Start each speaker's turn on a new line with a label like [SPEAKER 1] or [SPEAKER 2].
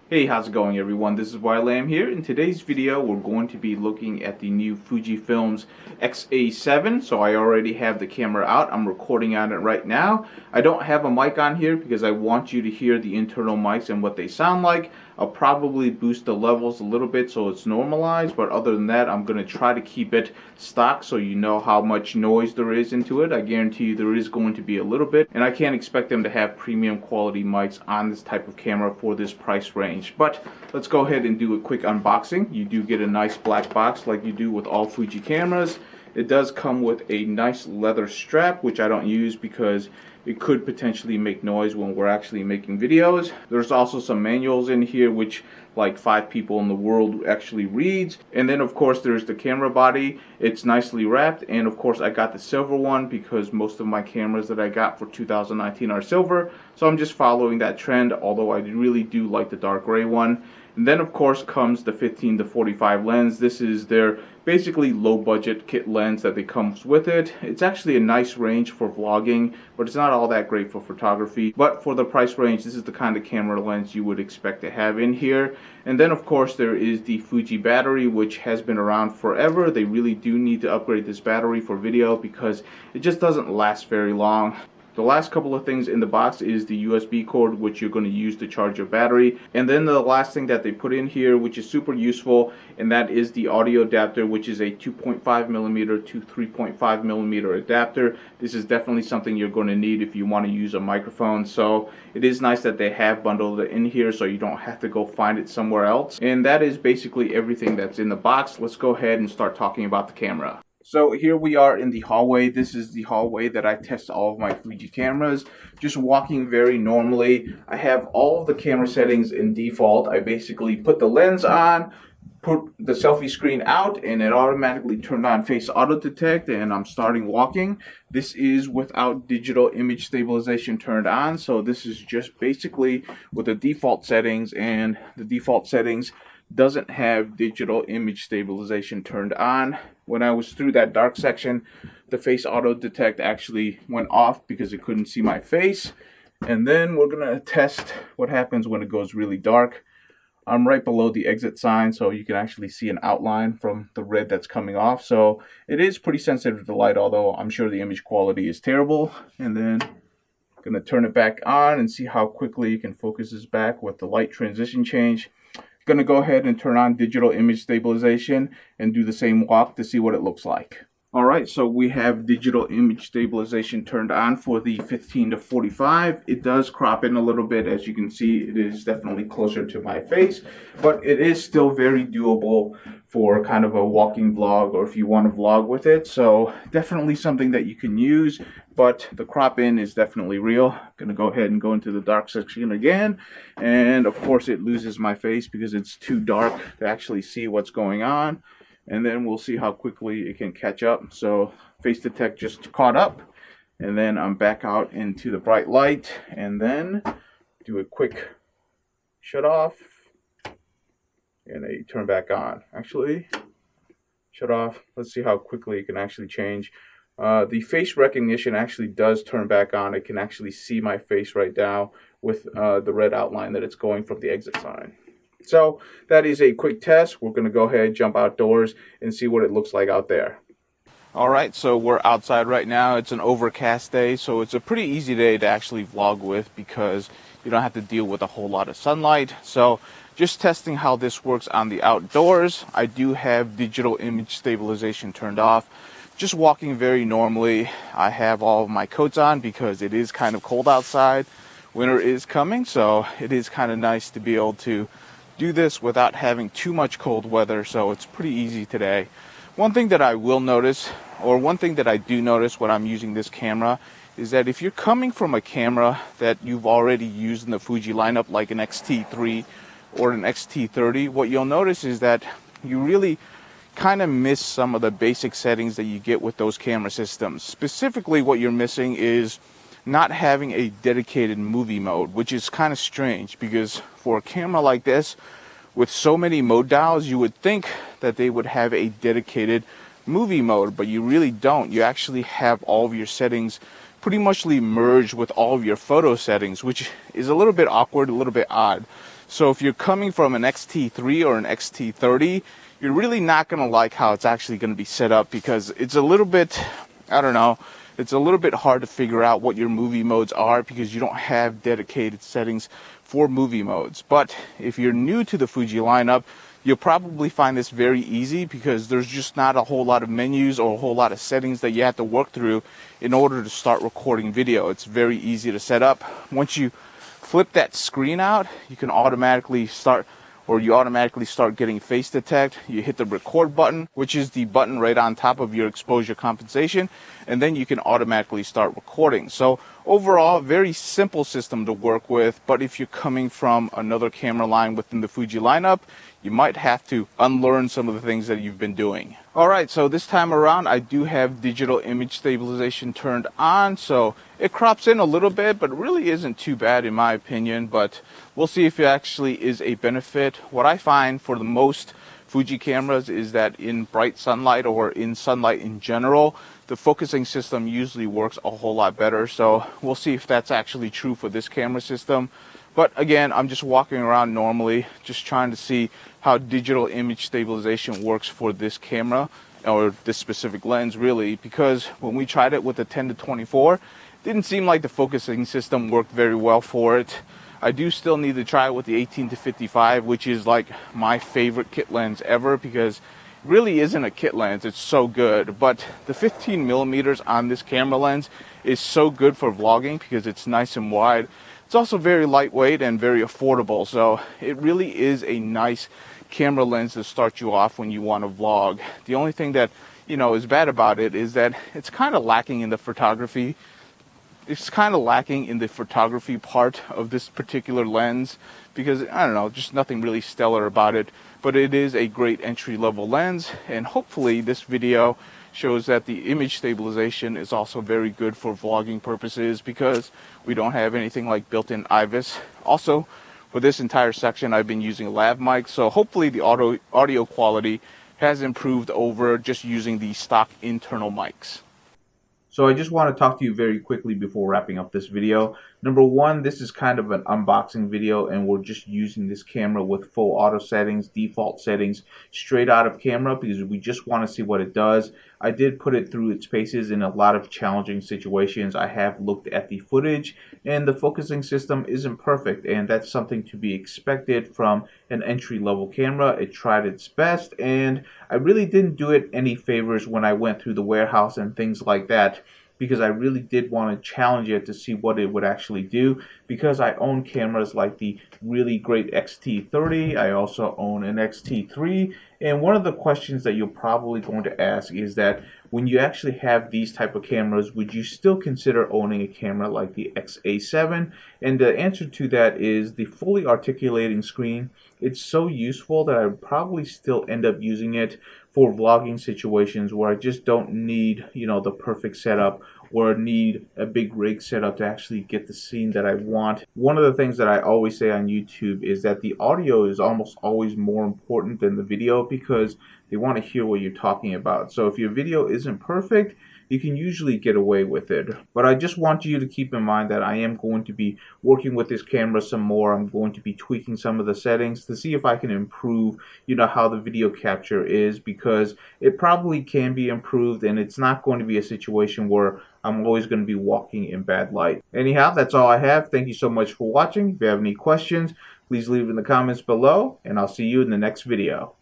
[SPEAKER 1] Hey, how's it going everyone? This is Lam here. In today's video, we're going to be looking at the new Fujifilm's X-A7. So I already have the camera out. I'm recording on it right now. I don't have a mic on here because I want you to hear the internal mics and what they sound like. I'll probably boost the levels a little bit so it's normalized, but other than that, I'm going to try to keep it stock so you know how much noise there is into it. I guarantee you there is going to be a little bit, and I can't expect them to have premium quality mics on this type of camera for this price range. But let's go ahead and do a quick unboxing. You do get a nice black box like you do with all Fuji cameras. It does come with a nice leather strap, which I don't use because it could potentially make noise when we're actually making videos. There's also some manuals in here which like 5 people in the world actually reads. And then of course there's the camera body. It's nicely wrapped, and of course I got the silver one because most of my cameras that I got for 2019 are silver. So I'm just following that trend, although I really do like the dark gray one. And then of course comes the 15 to 45 lens. This is their basically low budget kit lens that comes with it. It's actually a nice range for vlogging, but it's not all that great for photography. But for the price range, this is the kind of camera lens you would expect to have in here. And then of course there is the Fuji battery, which has been around forever. They really do need to upgrade this battery for video because it just doesn't last very long. The last couple of things in the box is the USB cord, which you're going to use to charge your battery. And then the last thing that they put in here, which is super useful, and that is the audio adapter, which is a 2.5mm to 3.5mm adapter. This is definitely something you're going to need if you want to use a microphone. So it is nice that they have bundled it in here so you don't have to go find it somewhere else. And that is basically everything that's in the box. Let's go ahead and start talking about the camera. So here we are in the hallway. This is the hallway that I test all of my Fuji cameras. Just walking very normally. I have all of the camera settings in default. I basically put the lens on, put the selfie screen out, and it automatically turned on face auto detect, and I'm starting walking. This is without digital image stabilization turned on. So this is just basically with the default settings, and the default settings doesn't have digital image stabilization turned on. When I was through that dark section, the face auto detect actually went off because it couldn't see my face. And then we're gonna test what happens when it goes really dark. I'm right below the exit sign, so you can actually see an outline from the red that's coming off. So it is pretty sensitive to light, although I'm sure the image quality is terrible. And then I'm gonna turn it back on and see how quickly you can focus this back with the light transition change. Going to go ahead and turn on digital image stabilization and do the same walk to see what it looks like. Alright, so we have digital image stabilization turned on for the 15 to 45. It does crop in a little bit. As you can see, it is definitely closer to my face, but it is still very doable for kind of a walking vlog or if you want to vlog with it. So definitely something that you can use, but the crop in is definitely real. I'm going to go ahead and go into the dark section again, and of course it loses my face because it's too dark to actually see what's going on. And then we'll see how quickly it can catch up. So face detect just caught up, and then I'm back out into the bright light, and then do a quick shut off and a turn back on. Actually, shut off. Let's see how quickly it can actually change. The face recognition actually does turn back on. It can actually see my face right now with the red outline that it's going from the exit sign. So that is a quick test. We're going to go ahead, jump outdoors, and see what it looks like out there. Alright, so we're outside right now. It's an overcast day, so it's a pretty easy day to actually vlog with because you don't have to deal with a whole lot of sunlight. So just testing how this works on the outdoors. I do have digital image stabilization turned off. Just walking very normally. I have all of my coats on because it is kind of cold outside. Winter is coming, so it is kind of nice to be able to do this without having too much cold weather, so it's pretty easy today. One thing that I will notice, or one thing that I do notice when I'm using this camera, is that if you're coming from a camera that you've already used in the Fuji lineup, like an X-T3 or an X-T30, what you'll notice is that you really kind of miss some of the basic settings that you get with those camera systems. Specifically, what you're missing is not having a dedicated movie mode, which is kind of strange because for a camera like this with so many mode dials, you would think that they would have a dedicated movie mode, but you really don't. You actually have all of your settings pretty much merged with all of your photo settings, which is a little bit awkward, a little bit odd. So if you're coming from an X-T3 or an X-T30, you're really not going to like how it's actually going to be set up, because it's a little bit, I don't know, it's a little bit hard to figure out what your movie modes are because you don't have dedicated settings for movie modes. But if you're new to the Fuji lineup, you'll probably find this very easy because there's just not a whole lot of menus or a whole lot of settings that you have to work through in order to start recording video. It's very easy to set up. Once you flip that screen out, you can automatically start, or you automatically start getting face detect. You hit the record button, which is the button right on top of your exposure compensation, and then you can automatically start recording. So overall, very simple system to work with, but if you're coming from another camera line within the Fuji lineup, you might have to unlearn some of the things that you've been doing. Alright, so this time around I do have digital image stabilization turned on, so it crops in a little bit, but really isn't too bad in my opinion, but we'll see if it actually is a benefit. What I find for the most Fuji cameras is that in bright sunlight or in sunlight in general, the focusing system usually works a whole lot better, so we'll see if that's actually true for this camera system. But again, I'm just walking around normally, just trying to see how digital image stabilization works for this camera, or this specific lens really, because when we tried it with the 10-24, it didn't seem like the focusing system worked very well for it. I do still need to try it with the 18-55, which is like my favorite kit lens ever, because it really isn't a kit lens, it's so good. But the 15 millimeters on this camera lens is so good for vlogging because it's nice and wide. It's also very lightweight and very affordable, so it really is a nice camera lens to start you off when you want to vlog. The only thing that, you know, is bad about it is that it's kind of lacking in the photography. It's kind of lacking in the photography part of this particular lens because, I don't know, just nothing really stellar about it. But it is a great entry-level lens, and hopefully this video shows that the image stabilization is also very good for vlogging purposes because we don't have anything like built-in IVIS. Also, for this entire section, I've been using a lav mic, so hopefully the audio quality has improved over just using the stock internal mics. So I just want to talk to you very quickly before wrapping up this video. Number one, this is kind of an unboxing video, and we're just using this camera with full auto settings, default settings, straight out of camera because we just want to see what it does. I did put it through its paces in a lot of challenging situations. I have looked at the footage, and the focusing system isn't perfect, and that's something to be expected from an entry-level camera. It tried its best, and I really didn't do it any favors when I went through the warehouse and things like that, because I really did want to challenge it to see what it would actually do, because I own cameras like the really great X-T30, I also own an X-T3, and one of the questions that you're probably going to ask is that when you actually have these type of cameras, would you still consider owning a camera like the X-A7? And the answer to that is the fully articulating screen. It's so useful that I would probably still end up using it for vlogging situations where I just don't need, you know, the perfect setup or need a big rig setup to actually get the scene that I want. One of the things that I always say on YouTube is that the audio is almost always more important than the video because they want to hear what you're talking about. So if your video isn't perfect, you can usually get away with it. But I just want you to keep in mind that I am going to be working with this camera some more. I'm going to be tweaking some of the settings to see if I can improve, you know, how the video capture is, because it probably can be improved, and it's not going to be a situation where I'm always going to be walking in bad light. Anyhow, that's all I have. Thank you so much for watching. If you have any questions, please leave in the comments below, and I'll see you in the next video.